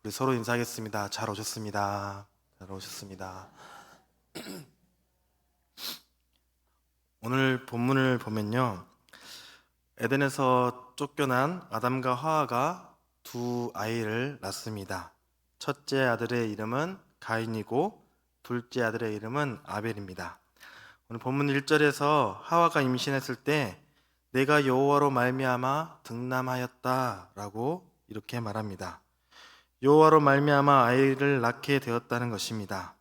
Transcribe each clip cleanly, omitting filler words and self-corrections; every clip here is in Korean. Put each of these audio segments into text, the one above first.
우리 서로 인사하겠습니다. 잘 오셨습니다. 잘 오셨습니다. 오늘 본문을 보면요, 에덴에서 쫓겨난 아담과 하와가 두 아이를 낳습니다. 첫째 아들의 이름은 가인이고 둘째 아들의 이름은 아벨입니다. 오늘 본문 1절에서 하와가 임신했을 때 내가 여호와로 말미암아 득남하였다라고 이렇게 말합니다. 여호와로 말미암아 아이를 낳게 되었다는 것입니다.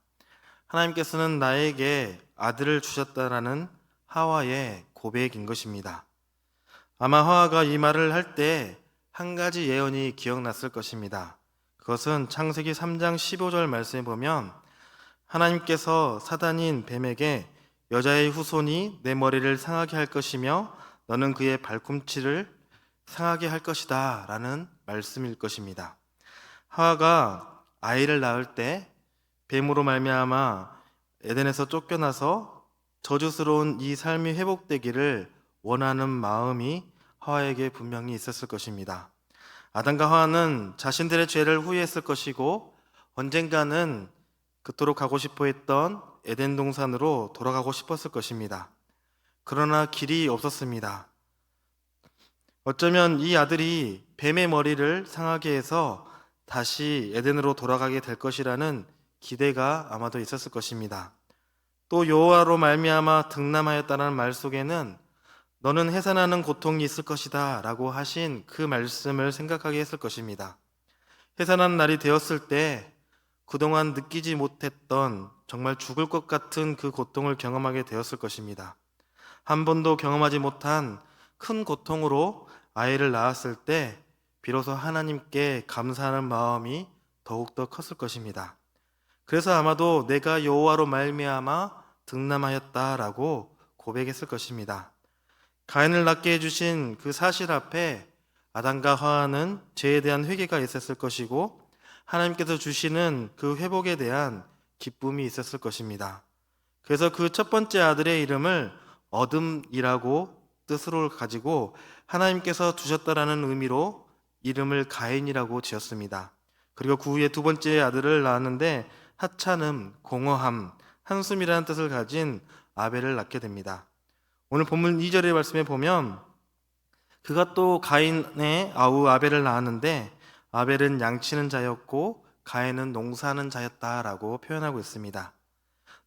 하나님께서는 나에게 아들을 주셨다라는 하와의 고백인 것입니다. 아마 하와가 이 말을 할 때 한 가지 예언이 기억났을 것입니다. 그것은 창세기 3장 15절 말씀에 보면 하나님께서 사단인 뱀에게 여자의 후손이 내 머리를 상하게 할 것이며 너는 그의 발꿈치를 상하게 할 것이다 라는 말씀일 것입니다. 하와가 아이를 낳을 때 뱀으로 말미암아 에덴에서 쫓겨나서 저주스러운 이 삶이 회복되기를 원하는 마음이 하와에게 분명히 있었을 것입니다. 아담과 하와는 자신들의 죄를 후회했을 것이고 언젠가는 그토록 가고 싶어 했던 에덴 동산으로 돌아가고 싶었을 것입니다. 그러나 길이 없었습니다. 어쩌면 이 아들이 뱀의 머리를 상하게 해서 다시 에덴으로 돌아가게 될 것이라는 기대가 아마도 있었을 것입니다. 또 여호와로 말미암아 득남하였다는 말 속에는 너는 해산하는 고통이 있을 것이다 라고 하신 그 말씀을 생각하게 했을 것입니다. 해산하는 날이 되었을 때 그동안 느끼지 못했던 정말 죽을 것 같은 그 고통을 경험하게 되었을 것입니다. 한 번도 경험하지 못한 큰 고통으로 아이를 낳았을 때 비로소 하나님께 감사하는 마음이 더욱더 컸을 것입니다. 그래서 아마도 내가 여호와로 말미암아 득남하였다라고 고백했을 것입니다. 가인을 낳게 해주신 그 사실 앞에 아담과 하와는 죄에 대한 회개가 있었을 것이고 하나님께서 주시는 그 회복에 대한 기쁨이 있었을 것입니다. 그래서 그 첫 번째 아들의 이름을 어둠이라고 뜻으로 가지고 하나님께서 주셨다라는 의미로 이름을 가인이라고 지었습니다. 그리고 그 후에 두 번째 아들을 낳았는데 하찮음, 공허함, 한숨이라는 뜻을 가진 아벨을 낳게 됩니다. 오늘 본문 2절의 말씀에 보면 그가 또 가인의 아우 아벨을 낳았는데 아벨은 양치는 자였고 가인은 농사하는 자였다라고 표현하고 있습니다.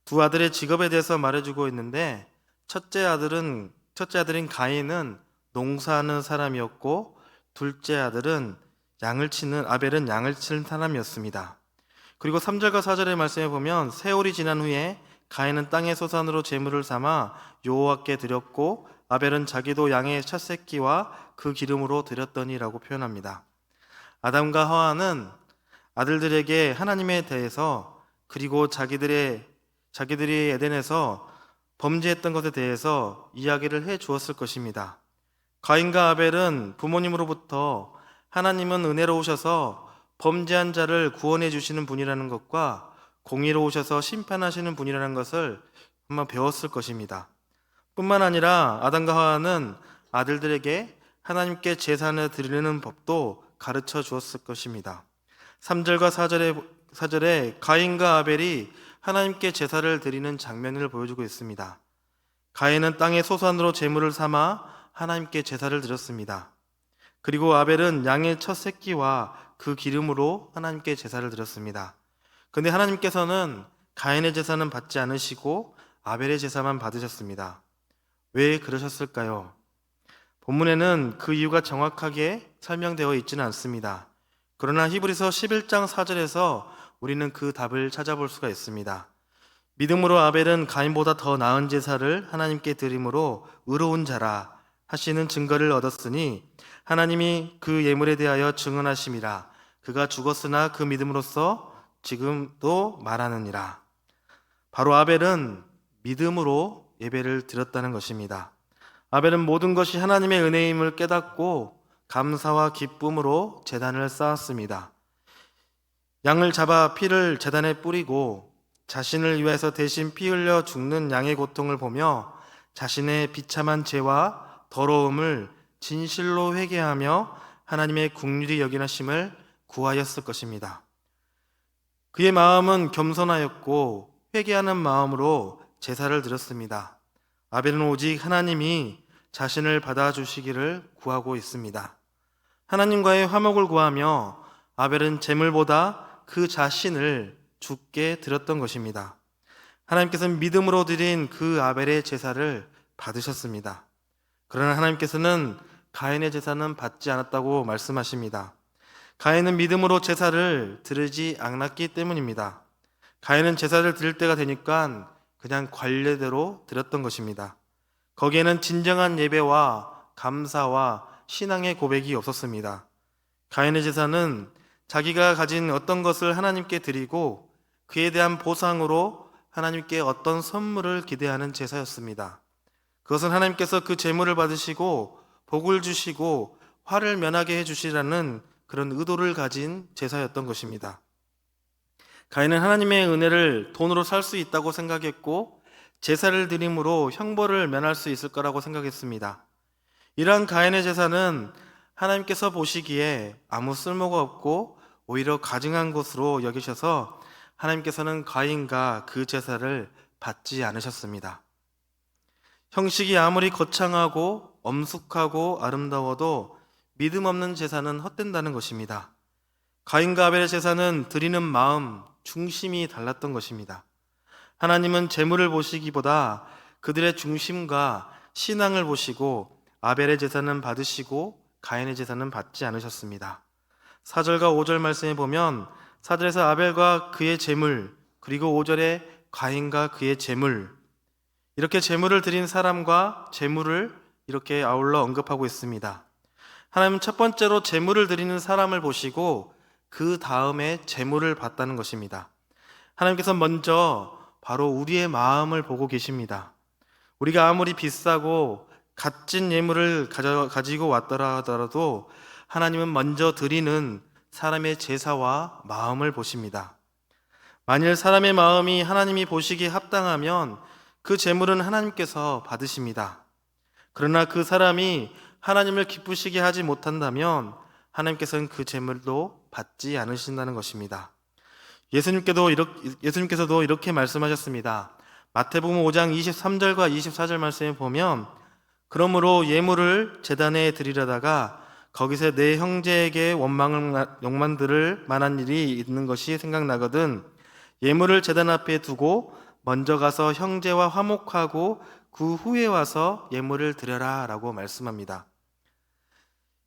두 아들의 직업에 대해서 말해주고 있는데 첫째 아들인 가인은 농사하는 사람이었고 둘째 아들은 아벨은 양을 치는 사람이었습니다. 그리고 3절과 4절의 말씀에 보면 세월이 지난 후에 가인은 땅의 소산으로 제물을 삼아 여호와께 드렸고 아벨은 자기도 양의 첫 새끼와 그 기름으로 드렸더니라고 표현합니다. 아담과 하와는 아들들에게 하나님에 대해서 그리고 자기들이 에덴에서 범죄했던 것에 대해서 이야기를 해 주었을 것입니다. 가인과 아벨은 부모님으로부터 하나님은 은혜로우셔서 범죄한 자를 구원해 주시는 분이라는 것과 공의로우셔서 심판하시는 분이라는 것을 한번 배웠을 것입니다. 뿐만 아니라 아담과 하와는 아들들에게 하나님께 제사를 드리는 법도 가르쳐 주었을 것입니다. 3절과 4절에 가인과 아벨이 하나님께 제사를 드리는 장면을 보여주고 있습니다. 가인은 땅의 소산으로 제물을 삼아 하나님께 제사를 드렸습니다. 그리고 아벨은 양의 첫 새끼와 그 기름으로 하나님께 제사를 드렸습니다. 그런데 하나님께서는 가인의 제사는 받지 않으시고 아벨의 제사만 받으셨습니다. 왜 그러셨을까요? 본문에는 그 이유가 정확하게 설명되어 있지는 않습니다. 그러나 히브리서 11장 4절에서 우리는 그 답을 찾아볼 수가 있습니다. 믿음으로 아벨은 가인보다 더 나은 제사를 하나님께 드림으로 의로운 자라 하시는 증거를 얻었으니 하나님이 그 예물에 대하여 증언하심이라. 그가 죽었으나 그 믿음으로써 지금도 말하느니라. 바로 아벨은 믿음으로 예배를 드렸다는 것입니다. 아벨은 모든 것이 하나님의 은혜임을 깨닫고 감사와 기쁨으로 제단을 쌓았습니다. 양을 잡아 피를 제단에 뿌리고 자신을 위해서 대신 피 흘려 죽는 양의 고통을 보며 자신의 비참한 죄와 더러움을 진실로 회개하며 하나님의 긍휼히 여기심을 구하였을 것입니다. 그의 마음은 겸손하였고 회개하는 마음으로 제사를 드렸습니다. 아벨은 오직 하나님이 자신을 받아주시기를 구하고 있습니다. 하나님과의 화목을 구하며 아벨은 제물보다 그 자신을 주께 드렸던 것입니다. 하나님께서는 믿음으로 드린 그 아벨의 제사를 받으셨습니다. 그러나 하나님께서는 가인의 제사는 받지 않았다고 말씀하십니다. 가인은 믿음으로 제사를 드리지 않았기 때문입니다. 가인은 제사를 드릴 때가 되니까 그냥 관례대로 드렸던 것입니다. 거기에는 진정한 예배와 감사와 신앙의 고백이 없었습니다. 가인의 제사는 자기가 가진 어떤 것을 하나님께 드리고 그에 대한 보상으로 하나님께 어떤 선물을 기대하는 제사였습니다. 그것은 하나님께서 그 제물을 받으시고 복을 주시고 화를 면하게 해주시라는 그런 의도를 가진 제사였던 것입니다. 가인은 하나님의 은혜를 돈으로 살 수 있다고 생각했고 제사를 드림으로 형벌을 면할 수 있을 거라고 생각했습니다. 이러한 가인의 제사는 하나님께서 보시기에 아무 쓸모가 없고 오히려 가증한 것으로 여기셔서 하나님께서는 가인과 그 제사를 받지 않으셨습니다. 형식이 아무리 거창하고 엄숙하고 아름다워도 믿음 없는 제사는 헛된다는 것입니다. 가인과 아벨의 제사는 드리는 마음, 중심이 달랐던 것입니다. 하나님은 제물을 보시기보다 그들의 중심과 신앙을 보시고 아벨의 제사는 받으시고 가인의 제사는 받지 않으셨습니다. 4절과 5절 말씀에 보면 4절에서 아벨과 그의 제물, 그리고 5절에 가인과 그의 제물, 이렇게 제물을 드린 사람과 제물을 이렇게 아울러 언급하고 있습니다. 하나님은 첫 번째로 제물을 드리는 사람을 보시고 그 다음에 제물을 받다는 것입니다. 하나님께서 먼저 바로 우리의 마음을 보고 계십니다. 우리가 아무리 비싸고 값진 예물을 가지고 왔더라 하더라도 하나님은 먼저 드리는 사람의 제사와 마음을 보십니다. 만일 사람의 마음이 하나님이 보시기에 합당하면 그 제물은 하나님께서 받으십니다. 그러나 그 사람이 하나님을 기쁘시게 하지 못한다면 하나님께서는 그 제물도 받지 않으신다는 것입니다. 예수님께서도 이렇게 말씀하셨습니다. 마태복음 5장 23절과 24절 말씀에 보면 그러므로 예물을 제단에 드리려다가 거기서 내 형제에게 욕망 들을 만한 일이 있는 것이 생각나거든 예물을 제단 앞에 두고 먼저 가서 형제와 화목하고 그 후에 와서 예물을 드려라 라고 말씀합니다.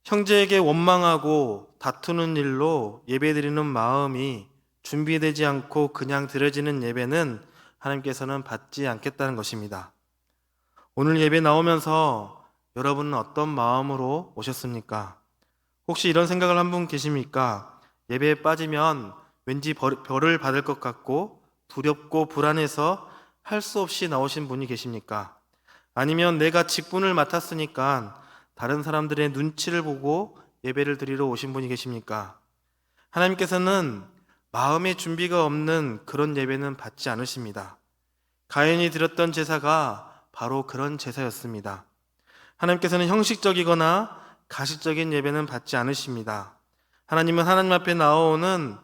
형제에게 원망하고 다투는 일로 예배드리는 마음이 준비되지 않고 그냥 드려지는 예배는 하나님께서는 받지 않겠다는 것입니다. 오늘 예배 나오면서 여러분은 어떤 마음으로 오셨습니까? 혹시 이런 생각을 한 분 계십니까? 예배에 빠지면 왠지 벌을 받을 것 같고 두렵고 불안해서 할 수 없이 나오신 분이 계십니까? 아니면 내가 직분을 맡았으니까 다른 사람들의 눈치를 보고 예배를 드리러 오신 분이 계십니까? 하나님께서는 마음의 준비가 없는 그런 예배는 받지 않으십니다. 가인이 드렸던 제사가 바로 그런 제사였습니다. 하나님께서는 형식적이거나 가식적인 예배는 받지 않으십니다. 하나님은 하나님 앞에 나오는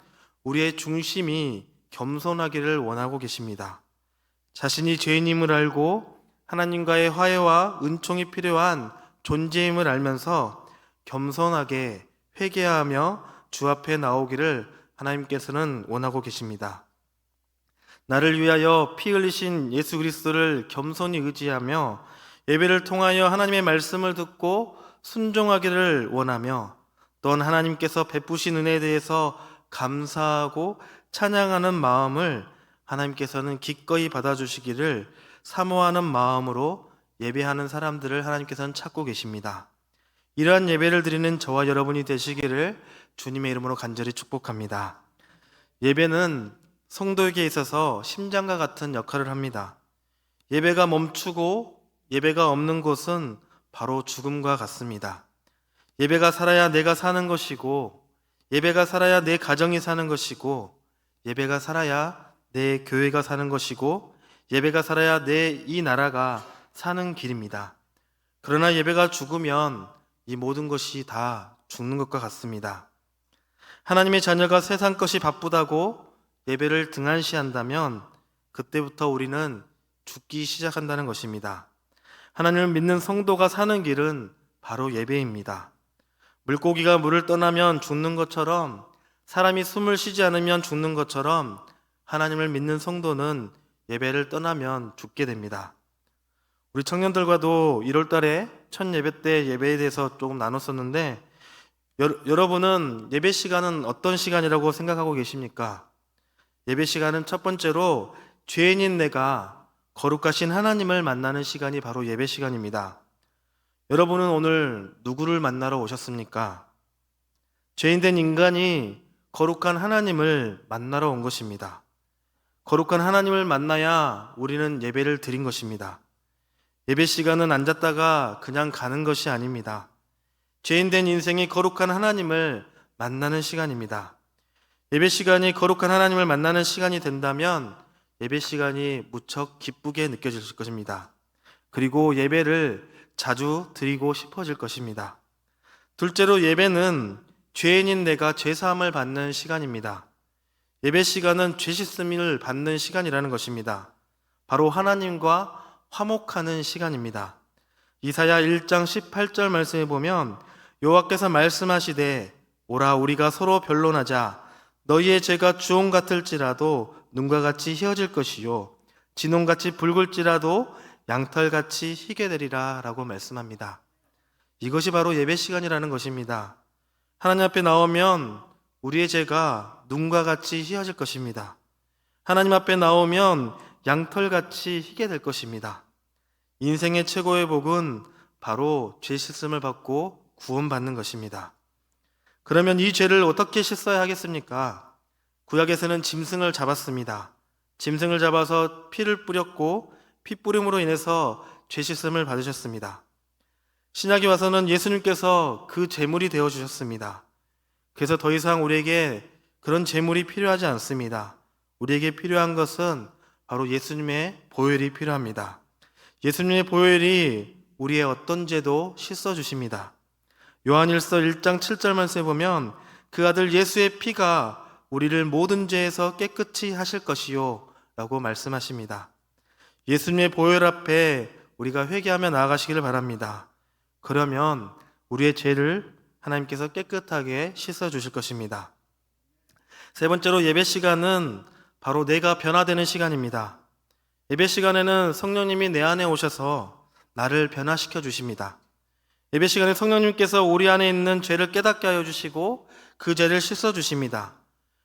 우리의 중심이 겸손하기를 원하고 계십니다. 자신이 죄인임을 알고 하나님과의 화해와 은총이 필요한 존재임을 알면서 겸손하게 회개하며 주 앞에 나오기를 하나님께서는 원하고 계십니다. 나를 위하여 피 흘리신 예수 그리스도를 겸손히 의지하며 예배를 통하여 하나님의 말씀을 듣고 순종하기를 원하며 또한 하나님께서 베푸신 은혜에 대해서 감사하고 찬양하는 마음을 하나님께서는 기꺼이 받아주시기를 사모하는 마음으로 예배하는 사람들을 하나님께서는 찾고 계십니다. 이러한 예배를 드리는 저와 여러분이 되시기를 주님의 이름으로 간절히 축복합니다. 예배는 성도에게 있어서 심장과 같은 역할을 합니다. 예배가 멈추고 예배가 없는 곳은 바로 죽음과 같습니다. 예배가 살아야 내가 사는 것이고 예배가 살아야 내 가정이 사는 것이고 예배가 살아야 내 교회가 사는 것이고 예배가 살아야 내 이 나라가 사는 길입니다. 그러나 예배가 죽으면 이 모든 것이 다 죽는 것과 같습니다. 하나님의 자녀가 세상 것이 바쁘다고 예배를 등한시한다면 그때부터 우리는 죽기 시작한다는 것입니다. 하나님을 믿는 성도가 사는 길은 바로 예배입니다. 물고기가 물을 떠나면 죽는 것처럼, 사람이 숨을 쉬지 않으면 죽는 것처럼 하나님을 믿는 성도는 예배를 떠나면 죽게 됩니다. 우리 청년들과도 1월 달에 첫 예배 때 예배에 대해서 조금 나눴었는데, 여러분은 예배 시간은 어떤 시간이라고 생각하고 계십니까? 예배 시간은 첫 번째로 죄인인 내가 거룩하신 하나님을 만나는 시간이 바로 예배 시간입니다. 여러분은 오늘 누구를 만나러 오셨습니까? 죄인된 인간이 거룩한 하나님을 만나러 온 것입니다. 거룩한 하나님을 만나야 우리는 예배를 드린 것입니다. 예배 시간은 앉았다가 그냥 가는 것이 아닙니다. 죄인된 인생이 거룩한 하나님을 만나는 시간입니다. 예배 시간이 거룩한 하나님을 만나는 시간이 된다면 예배 시간이 무척 기쁘게 느껴질 것입니다. 그리고 예배를 자주 드리고 싶어질 것입니다. 둘째로 예배는 죄인인 내가 죄사함을 받는 시간입니다. 예배 시간은 죄 씻음을 받는 시간이라는 것입니다. 바로 하나님과 화목하는 시간입니다. 이사야 1장 18절 말씀에 보면 여호와께서 말씀하시되 오라 우리가 서로 변론하자 너희의 죄가 주홍 같을지라도 눈과 같이 희어질 것이요 진홍같이 붉을지라도 양털같이 희게 되리라 라고 말씀합니다. 이것이 바로 예배 시간이라는 것입니다. 하나님 앞에 나오면 우리의 죄가 눈과 같이 희어질 것입니다. 하나님 앞에 나오면 양털같이 희게 될 것입니다. 인생의 최고의 복은 바로 죄 씻음을 받고 구원받는 것입니다. 그러면 이 죄를 어떻게 씻어야 하겠습니까? 구약에서는 짐승을 잡았습니다. 짐승을 잡아서 피를 뿌렸고 피 뿌림으로 인해서 죄 씻음을 받으셨습니다. 신약에 와서는 예수님께서 그 제물이 되어 주셨습니다. 그래서 더 이상 우리에게 그런 제물이 필요하지 않습니다. 우리에게 필요한 것은 바로 예수님의 보혈이 필요합니다. 예수님의 보혈이 우리의 어떤 죄도 씻어 주십니다. 요한일서 1장 7절 말씀에 보면 그 아들 예수의 피가 우리를 모든 죄에서 깨끗이 하실 것이요 라고 말씀하십니다. 예수님의 보혈 앞에 우리가 회개하며 나아가시기를 바랍니다. 그러면 우리의 죄를 하나님께서 깨끗하게 씻어 주실 것입니다. 세 번째로 예배 시간은 바로 내가 변화되는 시간입니다. 예배 시간에는 성령님이 내 안에 오셔서 나를 변화시켜 주십니다. 예배 시간에 성령님께서 우리 안에 있는 죄를 깨닫게 하여 주시고 그 죄를 씻어 주십니다.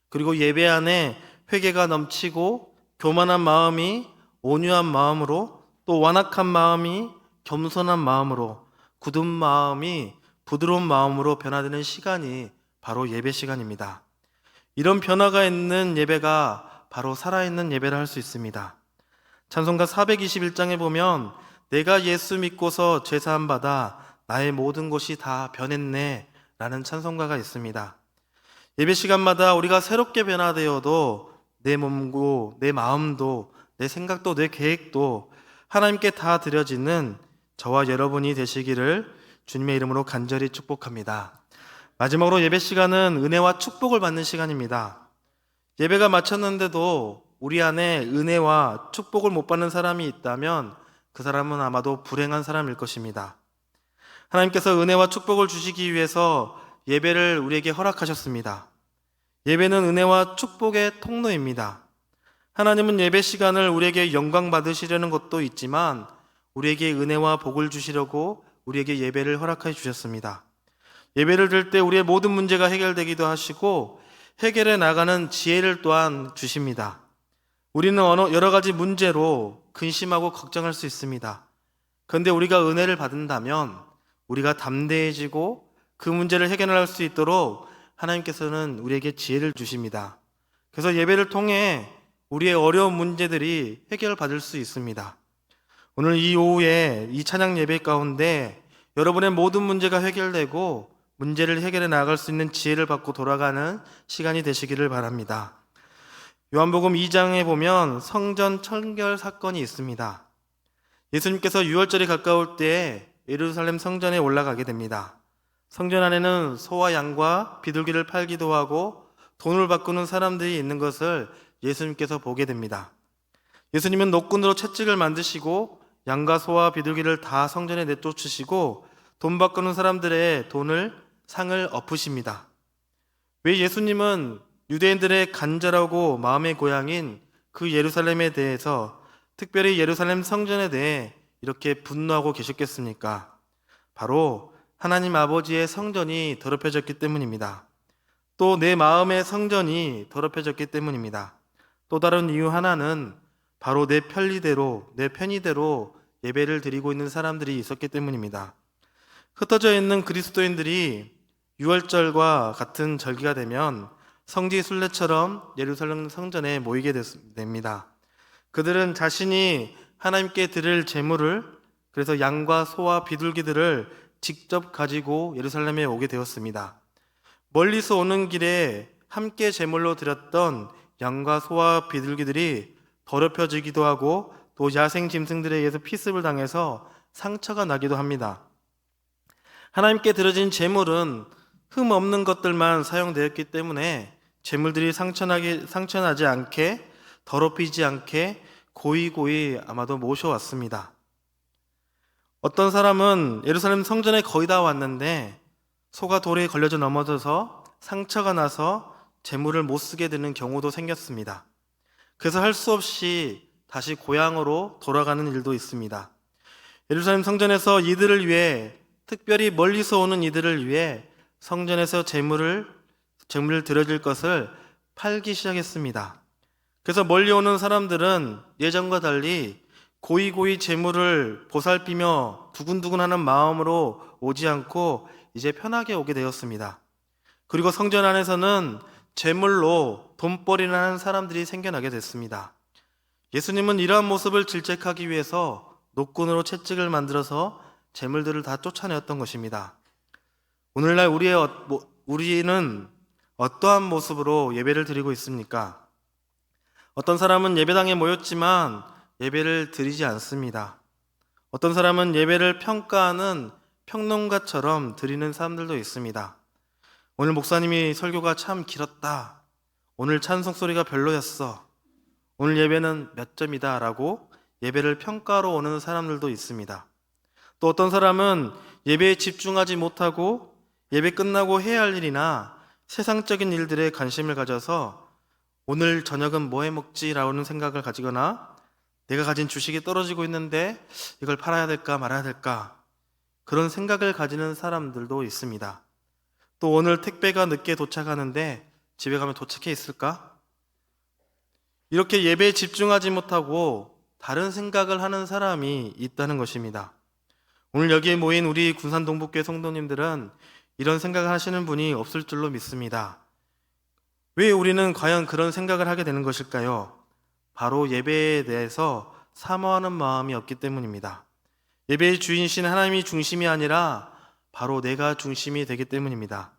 그리고 예배 안에 회개가 넘치고 교만한 마음이 온유한 마음으로, 또 완악한 마음이 겸손한 마음으로, 굳은 마음이 부드러운 마음으로 변화되는 시간이 바로 예배 시간입니다. 이런 변화가 있는 예배가 바로 살아있는 예배를 할 수 있습니다. 찬송가 421장에 보면 내가 예수 믿고서 죄사함 받아 나의 모든 것이 다 변했네 라는 찬송가가 있습니다. 예배 시간마다 우리가 새롭게 변화되어도 내 몸도 내 마음도 내 생각도 내 계획도 하나님께 다 드려지는 저와 여러분이 되시기를 주님의 이름으로 간절히 축복합니다. 마지막으로 예배 시간은 은혜와 축복을 받는 시간입니다. 예배가 마쳤는데도 우리 안에 은혜와 축복을 못 받는 사람이 있다면 그 사람은 아마도 불행한 사람일 것입니다. 하나님께서 은혜와 축복을 주시기 위해서 예배를 우리에게 허락하셨습니다. 예배는 은혜와 축복의 통로입니다. 하나님은 예배 시간을 우리에게 영광 받으시려는 것도 있지만 우리에게 은혜와 복을 주시려고 우리에게 예배를 허락해 주셨습니다. 예배를 드릴 때 우리의 모든 문제가 해결되기도 하시고 해결해 나가는 지혜를 또한 주십니다. 우리는 여러 가지 문제로 근심하고 걱정할 수 있습니다. 그런데 우리가 은혜를 받는다면 우리가 담대해지고 그 문제를 해결할 수 있도록 하나님께서는 우리에게 지혜를 주십니다. 그래서 예배를 통해 우리의 어려운 문제들이 해결받을 수 있습니다. 오늘 이 오후에 이 찬양 예배 가운데 여러분의 모든 문제가 해결되고 문제를 해결해 나갈 수 있는 지혜를 받고 돌아가는 시간이 되시기를 바랍니다. 요한복음 2장에 보면 성전 청결 사건이 있습니다. 예수님께서 유월절이 가까울 때 예루살렘 성전에 올라가게 됩니다. 성전 안에는 소와 양과 비둘기를 팔기도 하고 돈을 바꾸는 사람들이 있는 것을 예수님께서 보게 됩니다. 예수님은 노끈으로 채찍을 만드시고 양과 소와 비둘기를 다 성전에 내쫓으시고 돈 바꾸는 사람들의 상을 엎으십니다. 왜 예수님은 유대인들의 간절하고 마음의 고향인 그 예루살렘에 대해서, 특별히 예루살렘 성전에 대해 이렇게 분노하고 계셨겠습니까? 바로 하나님 아버지의 성전이 더럽혀졌기 때문입니다. 또 내 마음의 성전이 더럽혀졌기 때문입니다. 또 다른 이유 하나는 바로 내 편의대로 예배를 드리고 있는 사람들이 있었기 때문입니다. 흩어져 있는 그리스도인들이 유월절과 같은 절기가 되면 성지 순례처럼 예루살렘 성전에 모이게 됩니다. 그들은 자신이 하나님께 드릴 제물을, 그래서 양과 소와 비둘기들을 직접 가지고 예루살렘에 오게 되었습니다. 멀리서 오는 길에 함께 제물로 드렸던 양과 소와 비둘기들이 더럽혀지기도 하고 또 야생 짐승들에 의해서 피습을 당해서 상처가 나기도 합니다. 하나님께 드려진 제물은 흠 없는 것들만 사용되었기 때문에 제물들이 상처나지 않게, 더럽히지 않게 고이고이 아마도 모셔왔습니다. 어떤 사람은 예루살렘 성전에 거의 다 왔는데 소가 돌에 걸려져 넘어져서 상처가 나서 제물을 못 쓰게 되는 경우도 생겼습니다. 그래서 할 수 없이 다시 고향으로 돌아가는 일도 있습니다. 예루살렘 성전에서 이들을 위해, 특별히 멀리서 오는 이들을 위해 성전에서 제물을 드려질 것을 팔기 시작했습니다. 그래서 멀리 오는 사람들은 예전과 달리 고이고이 제물을 보살피며 두근두근하는 마음으로 오지 않고 이제 편하게 오게 되었습니다. 그리고 성전 안에서는 제물로 돈벌이를 하는 사람들이 생겨나게 됐습니다. 예수님은 이러한 모습을 질책하기 위해서 노끈으로 채찍을 만들어서 제물들을 다 쫓아내었던 것입니다. 오늘날 우리는 어떠한 모습으로 예배를 드리고 있습니까? 어떤 사람은 예배당에 모였지만 예배를 드리지 않습니다. 어떤 사람은 예배를 평가하는 평론가처럼 드리는 사람들도 있습니다. 오늘 목사님이 설교가 참 길었다. 오늘 찬송 소리가 별로였어. 오늘 예배는 몇 점이다 라고 예배를 평가하러 오는 사람들도 있습니다. 또 어떤 사람은 예배에 집중하지 못하고 예배 끝나고 해야 할 일이나 세상적인 일들에 관심을 가져서 오늘 저녁은 뭐 해 먹지라는 생각을 가지거나 내가 가진 주식이 떨어지고 있는데 이걸 팔아야 될까 말아야 될까, 그런 생각을 가지는 사람들도 있습니다. 또 오늘 택배가 늦게 도착하는데 집에 가면 도착해 있을까? 이렇게 예배에 집중하지 못하고 다른 생각을 하는 사람이 있다는 것입니다. 오늘 여기에 모인 우리 군산동북교회 성도님들은 이런 생각을 하시는 분이 없을 줄로 믿습니다. 왜 우리는 과연 그런 생각을 하게 되는 것일까요? 바로 예배에 대해서 사모하는 마음이 없기 때문입니다. 예배의 주인이신 하나님이 중심이 아니라 바로 내가 중심이 되기 때문입니다.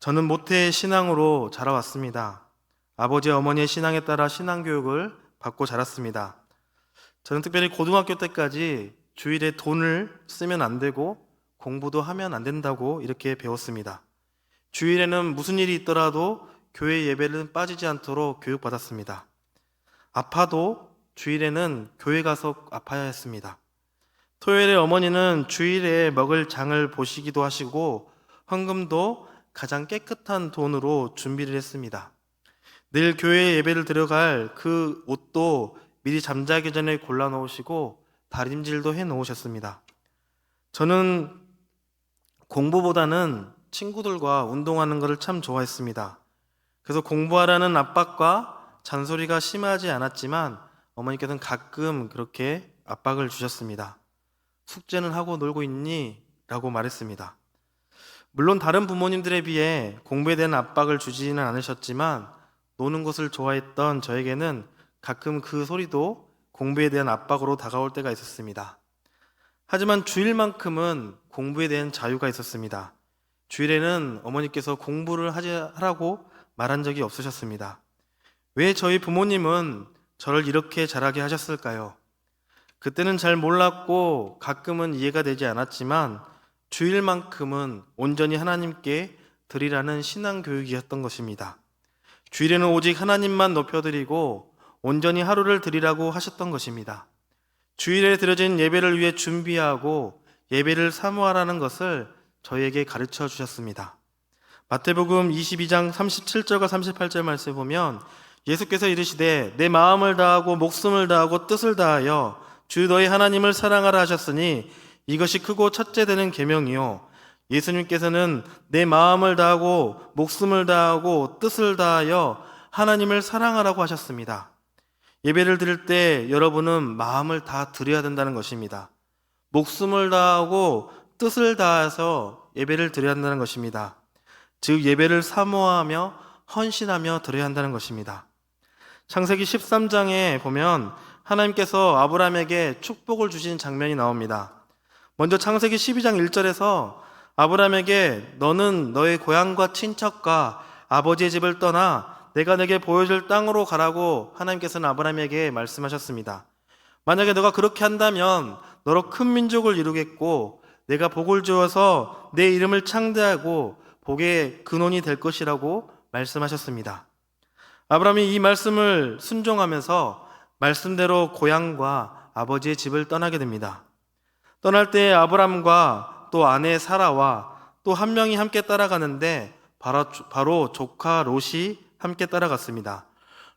저는 모태 신앙으로 자라왔습니다. 아버지 어머니의 신앙에 따라 신앙교육을 받고 자랐습니다. 저는 특별히 고등학교 때까지 주일에 돈을 쓰면 안 되고 공부도 하면 안 된다고 이렇게 배웠습니다. 주일에는 무슨 일이 있더라도 교회 예배는 빠지지 않도록 교육받았습니다. 아파도 주일에는 교회 가서 아파야 했습니다. 토요일에 어머니는 주일에 먹을 장을 보시기도 하시고 헌금도 가장 깨끗한 돈으로 준비를 했습니다. 내일 교회에 예배를 들어갈 그 옷도 미리 잠자기 전에 골라 놓으시고 다림질도 해 놓으셨습니다. 저는 공부보다는 친구들과 운동하는 것을 참 좋아했습니다. 그래서 공부하라는 압박과 잔소리가 심하지 않았지만 어머니께서는 가끔 그렇게 압박을 주셨습니다. 숙제는 하고 놀고 있니? 라고 말했습니다. 물론 다른 부모님들에 비해 공부에 대한 압박을 주지는 않으셨지만 노는 것을 좋아했던 저에게는 가끔 그 소리도 공부에 대한 압박으로 다가올 때가 있었습니다. 하지만 주일만큼은 공부에 대한 자유가 있었습니다. 주일에는 어머니께서 공부를 하라고 말한 적이 없으셨습니다. 왜 저희 부모님은 저를 이렇게 자라게 하셨을까요? 그때는 잘 몰랐고 가끔은 이해가 되지 않았지만 주일만큼은 온전히 하나님께 드리라는 신앙 교육이었던 것입니다. 주일에는 오직 하나님만 높여드리고 온전히 하루를 드리라고 하셨던 것입니다. 주일에 드려진 예배를 위해 준비하고 예배를 사모하라는 것을 저희에게 가르쳐 주셨습니다. 마태복음 22장 37절과 38절 말씀에 보면 예수께서 이르시되 내 마음을 다하고 목숨을 다하고 뜻을 다하여 주 너희 하나님을 사랑하라 하셨으니 이것이 크고 첫째 되는 계명이요. 예수님께서는 내 마음을 다하고 목숨을 다하고 뜻을 다하여 하나님을 사랑하라고 하셨습니다. 예배를 드릴 때 여러분은 마음을 다 드려야 된다는 것입니다. 목숨을 다하고 뜻을 다해서 예배를 드려야 한다는 것입니다. 즉 예배를 사모하며 헌신하며 드려야 한다는 것입니다. 창세기 13장에 보면 하나님께서 아브라함에게 축복을 주신 장면이 나옵니다. 먼저 창세기 12장 1절에서 아브라함에게 너는 너의 고향과 친척과 아버지의 집을 떠나 내가 내게 보여줄 땅으로 가라고 하나님께서는 아브라함에게 말씀하셨습니다. 만약에 너가 그렇게 한다면 너로 큰 민족을 이루겠고 내가 복을 주어서 내 이름을 창대하고 복의 근원이 될 것이라고 말씀하셨습니다. 아브라함이 이 말씀을 순종하면서 말씀대로 고향과 아버지의 집을 떠나게 됩니다. 떠날 때 아브라함과 또 아내 사라와 또 한 명이 함께 따라가는데 바로 조카 롯이 함께 따라갔습니다.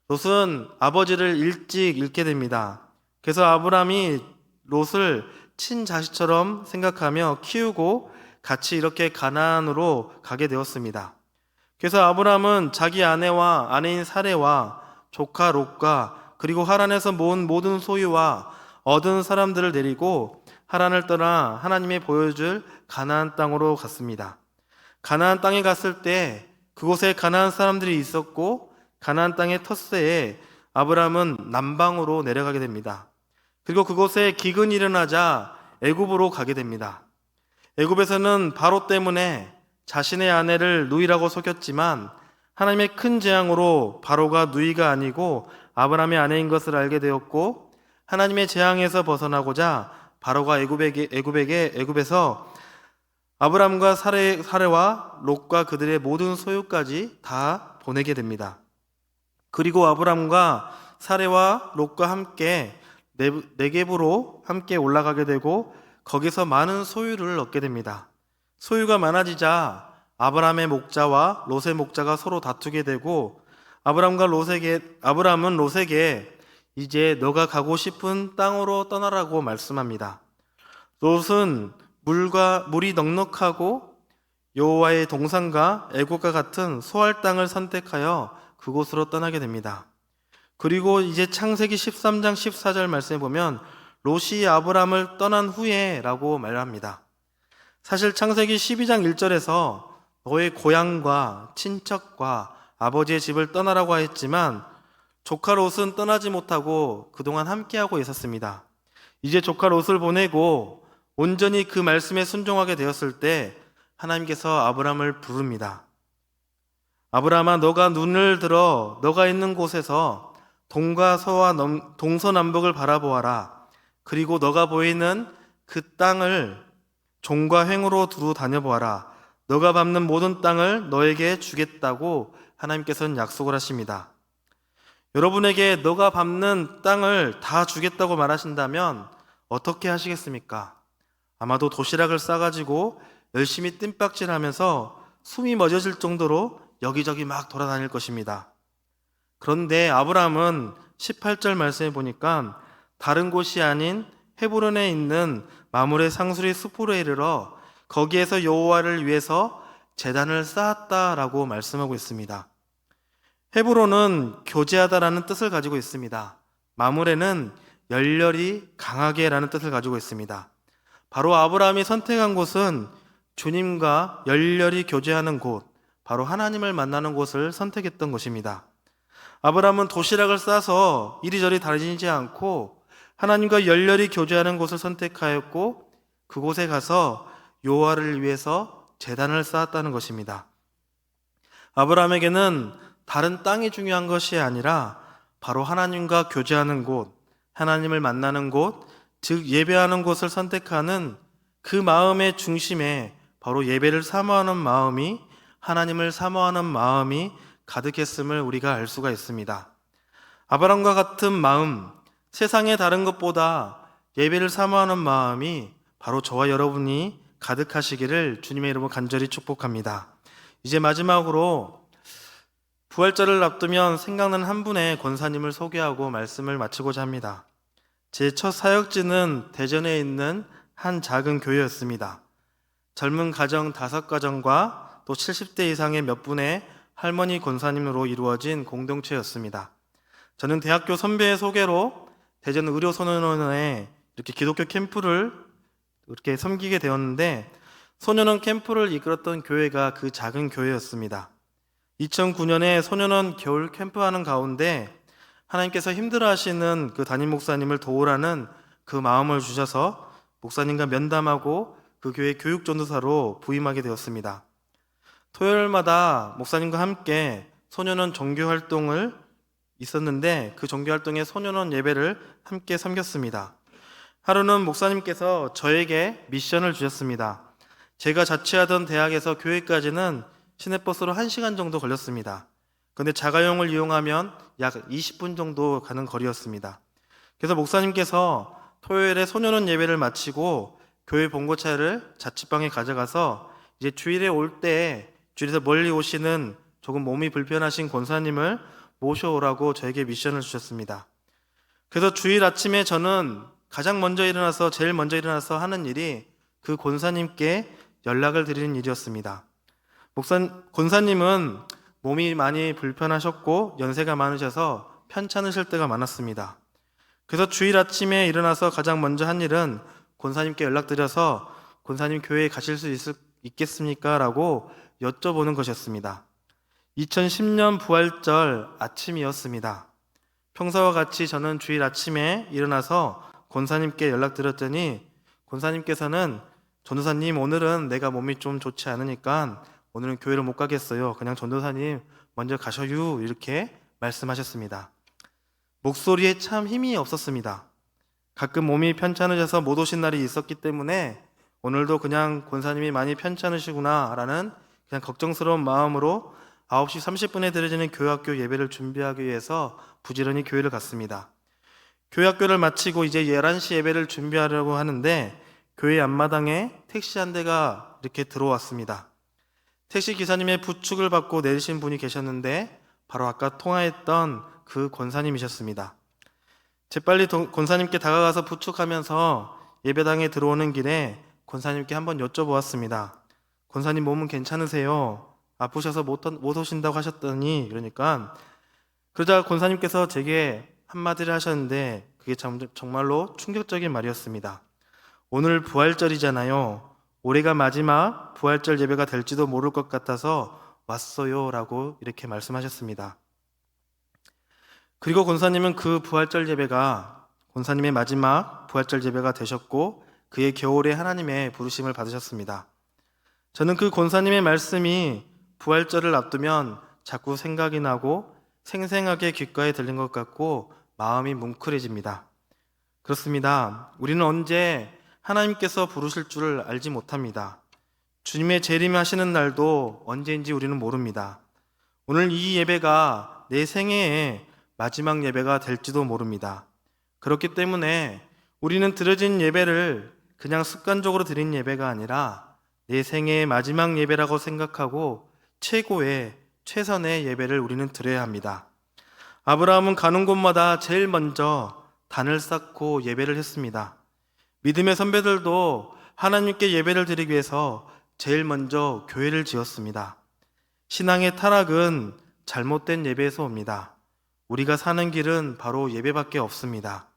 롯은 아버지를 일찍 잃게 됩니다. 그래서 아브라함이 롯을 친자식처럼 생각하며 키우고 같이 이렇게 가나안으로 가게 되었습니다. 그래서 아브라함은 자기 아내와 아내인 사레와 조카 롯과 그리고 하란에서 모은 모든 소유와 얻은 사람들을 데리고 하란을 떠나 하나님이 보여줄 가나안 땅으로 갔습니다. 가나안 땅에 갔을 때 그곳에 가나안 사람들이 있었고 가나안 땅의 텃세에 아브라함은 남방으로 내려가게 됩니다. 그리고 그곳에 기근이 일어나자 애굽으로 가게 됩니다. 애굽에서는 바로 때문에 자신의 아내를 누이라고 속였지만 하나님의 큰 재앙으로 바로가 누이가 아니고 아브라함의 아내인 것을 알게 되었고 하나님의 재앙에서 벗어나고자 바로가 애굽에서 아브라함과 사레와 롯과 그들의 모든 소유까지 다 보내게 됩니다. 그리고 아브라함과 사레와 롯과 함께 네겝으로 함께 올라가게 되고 거기서 많은 소유를 얻게 됩니다. 소유가 많아지자 아브라함의 목자와 롯의 목자가 서로 다투게 되고 아브라함은 롯에게 이제 너가 가고 싶은 땅으로 떠나라고 말씀합니다. 롯은 물이 넉넉하고 여호와의 동산과 애국과 같은 소할 땅을 선택하여 그곳으로 떠나게 됩니다. 그리고 이제 창세기 13장 14절 말씀에 보면 롯이 아브라함을 떠난 후에 라고 말합니다. 사실 창세기 12장 1절에서 너의 고향과 친척과 아버지의 집을 떠나라고 했지만 조카 롯은 떠나지 못하고 그동안 함께하고 있었습니다. 이제 조카 롯을 보내고 온전히 그 말씀에 순종하게 되었을 때 하나님께서 아브라함을 부릅니다. 아브라함아, 너가 눈을 들어 너가 있는 곳에서 동과 서와 동서남북을 바라보아라. 그리고 너가 보이는 그 땅을 종과 횡으로 두루 다녀보아라. 너가 밟는 모든 땅을 너에게 주겠다고 하나님께서는 약속을 하십니다. 여러분에게 너가 밟는 땅을 다 주겠다고 말하신다면 어떻게 하시겠습니까? 아마도 도시락을 싸가지고 열심히 뜀박질하면서 숨이 멎어질 정도로 여기저기 막 돌아다닐 것입니다. 그런데 아브라함은 18절 말씀에 보니까 다른 곳이 아닌 헤브론에 있는 마므레 상수리 숲으로 이르러 거기에서 여호와를 위해서 제단을 쌓았다라고 말씀하고 있습니다. 헤브론은 교제하다라는 뜻을 가지고 있습니다. 마므레는 열렬히 강하게라는 뜻을 가지고 있습니다. 바로 아브라함이 선택한 곳은 주님과 열렬히 교제하는 곳, 바로 하나님을 만나는 곳을 선택했던 것입니다. 아브라함은 도시락을 싸서 이리저리 다니지 않고 하나님과 열렬히 교제하는 곳을 선택하였고 그곳에 가서 여호와를 위해서 제단을 쌓았다는 것입니다. 아브라함에게는 다른 땅이 중요한 것이 아니라 바로 하나님과 교제하는 곳, 하나님을 만나는 곳, 즉 예배하는 곳을 선택하는 그 마음의 중심에 바로 예배를 사모하는 마음이, 하나님을 사모하는 마음이 가득했음을 우리가 알 수가 있습니다. 아브라함과 같은 마음, 세상의 다른 것보다 예배를 사모하는 마음이 바로 저와 여러분이 가득하시기를 주님의 이름으로 간절히 축복합니다. 이제 마지막으로 부활절을 앞두면 생각나는 한 분의 권사님을 소개하고 말씀을 마치고자 합니다. 제 첫 사역지는 대전에 있는 한 작은 교회였습니다. 젊은 가정 5가정과 또 70대 이상의 몇 분의 할머니 권사님으로 이루어진 공동체였습니다. 저는 대학교 선배의 소개로 대전 의료소년원에 이렇게 기독교 캠프를 이렇게 섬기게 되었는데, 소년원 캠프를 이끌었던 교회가 그 작은 교회였습니다. 2009년에 소년원 겨울 캠프하는 가운데 하나님께서 힘들어하시는 그 담임 목사님을 도우라는 그 마음을 주셔서 목사님과 면담하고 그 교회 교육 전도사로 부임하게 되었습니다. 토요일마다 목사님과 함께 소년원 종교 활동을 있었는데, 그 종교 활동에 소년원 예배를 함께 섬겼습니다. 하루는 목사님께서 저에게 미션을 주셨습니다. 제가 자취하던 대학에서 교회까지는 시내버스로 1시간 정도 걸렸습니다. 그런데 자가용을 이용하면 약 20분 정도 가는 거리였습니다. 그래서 목사님께서 토요일에 소년원 예배를 마치고 교회 봉고차를 자취방에 가져가서 이제 주일에 올 때 주일에서 멀리 오시는 조금 몸이 불편하신 권사님을 모셔오라고 저에게 미션을 주셨습니다. 그래서 주일 아침에 저는 제일 먼저 일어나서 하는 일이 그 권사님께 연락을 드리는 일이었습니다. 권사님은 몸이 많이 불편하셨고 연세가 많으셔서 편찮으실 때가 많았습니다. 그래서 주일 아침에 일어나서 가장 먼저 한 일은 권사님께 연락드려서 권사님 교회에 가실 수 있겠습니까? 라고 여쭤보는 것이었습니다. 2010년 부활절 아침이었습니다. 평소와 같이 저는 주일 아침에 일어나서 권사님께 연락드렸더니 권사님께서는 전도사님, 오늘은 내가 몸이 좀 좋지 않으니까 오늘은 교회를 못 가겠어요. 그냥 전도사님 먼저 가셔요. 이렇게 말씀하셨습니다. 목소리에 참 힘이 없었습니다. 가끔 몸이 편찮으셔서 못 오신 날이 있었기 때문에 오늘도 그냥 권사님이 많이 편찮으시구나 라는 그냥 걱정스러운 마음으로 9시 30분에 드려지는 교회학교 예배를 준비하기 위해서 부지런히 교회를 갔습니다. 교회학교를 마치고 이제 11시 예배를 준비하려고 하는데 교회 앞마당에 택시 한 대가 이렇게 들어왔습니다. 택시 기사님의 부축을 받고 내리신 분이 계셨는데 바로 아까 통화했던 그 권사님이셨습니다. 재빨리 권사님께 다가가서 부축하면서 예배당에 들어오는 길에 권사님께 한번 여쭤보았습니다. 권사님 몸은 괜찮으세요? 아프셔서 못 오신다고 하셨더니, 그러자 권사님께서 제게 한마디를 하셨는데 그게 정말로 충격적인 말이었습니다. 오늘 부활절이잖아요. 올해가 마지막 부활절 예배가 될지도 모를 것 같아서 왔어요 라고 이렇게 말씀하셨습니다. 그리고 권사님은 그 부활절 예배가 권사님의 마지막 부활절 예배가 되셨고 그의 겨울에 하나님의 부르심을 받으셨습니다. 저는 그 권사님의 말씀이 부활절을 앞두면 자꾸 생각이 나고 생생하게 귓가에 들린 것 같고 마음이 뭉클해집니다. 그렇습니다. 우리는 언제 하나님께서 부르실 줄을 알지 못합니다. 주님의 재림하시는 날도 언제인지 우리는 모릅니다. 오늘 이 예배가 내 생애의 마지막 예배가 될지도 모릅니다. 그렇기 때문에 우리는 드려진 예배를 그냥 습관적으로 드린 예배가 아니라 내 생애의 마지막 예배라고 생각하고 최고의 최선의 예배를 우리는 드려야 합니다. 아브라함은 가는 곳마다 제일 먼저 단을 쌓고 예배를 했습니다. 믿음의 선배들도 하나님께 예배를 드리기 위해서 제일 먼저 교회를 지었습니다. 신앙의 타락은 잘못된 예배에서 옵니다. 우리가 사는 길은 바로 예배밖에 없습니다.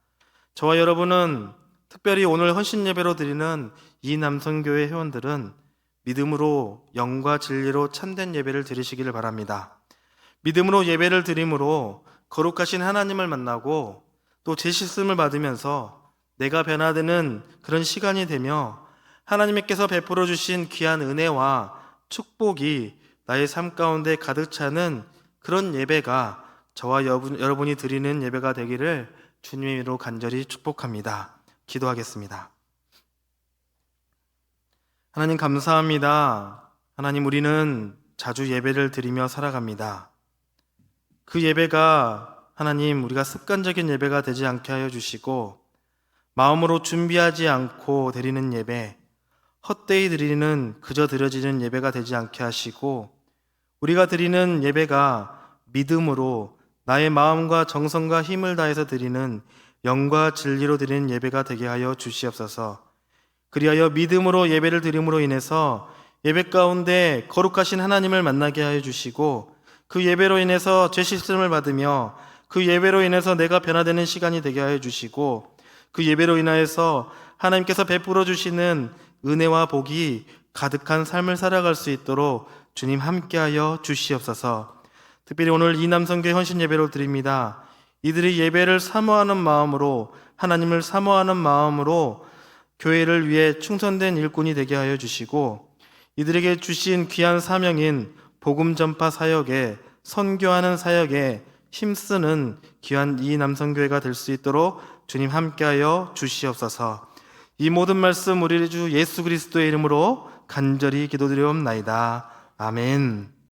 저와 여러분은 특별히 오늘 헌신 예배로 드리는 이 남성교회 회원들은 믿음으로 영과 진리로 참된 예배를 드리시기를 바랍니다. 믿음으로 예배를 드림으로 거룩하신 하나님을 만나고 또 재실씀을 받으면서 내가 변화되는 그런 시간이 되며 하나님께서 베풀어 주신 귀한 은혜와 축복이 나의 삶 가운데 가득 차는 그런 예배가 저와 여러분이 드리는 예배가 되기를 주님의 이름으로 간절히 축복합니다. 기도하겠습니다. 하나님 감사합니다. 하나님, 우리는 자주 예배를 드리며 살아갑니다. 그 예배가 하나님, 우리가 습관적인 예배가 되지 않게 하여 주시고 마음으로 준비하지 않고 드리는 예배, 헛되이 드리는 그저 드려지는 예배가 되지 않게 하시고 우리가 드리는 예배가 믿음으로 나의 마음과 정성과 힘을 다해서 드리는 영과 진리로 드리는 예배가 되게 하여 주시옵소서. 그리하여 믿음으로 예배를 드림으로 인해서 예배 가운데 거룩하신 하나님을 만나게 하여 주시고 그 예배로 인해서 죄 씻음을 받으며 그 예배로 인해서 내가 변화되는 시간이 되게 하여 주시고 그 예배로 인하여서 하나님께서 베풀어 주시는 은혜와 복이 가득한 삶을 살아갈 수 있도록 주님 함께하여 주시옵소서. 특별히 오늘 이 남성교회 헌신 예배를 드립니다. 이들이 예배를 사모하는 마음으로, 하나님을 사모하는 마음으로 교회를 위해 충성된 일꾼이 되게 하여 주시고 이들에게 주신 귀한 사명인 복음 전파 사역에, 선교하는 사역에 힘쓰는 귀한 이 남성교회가 될 수 있도록 주님 함께하여 주시옵소서. 이 모든 말씀 우리 주 예수 그리스도의 이름으로 간절히 기도드리옵나이다. 아멘.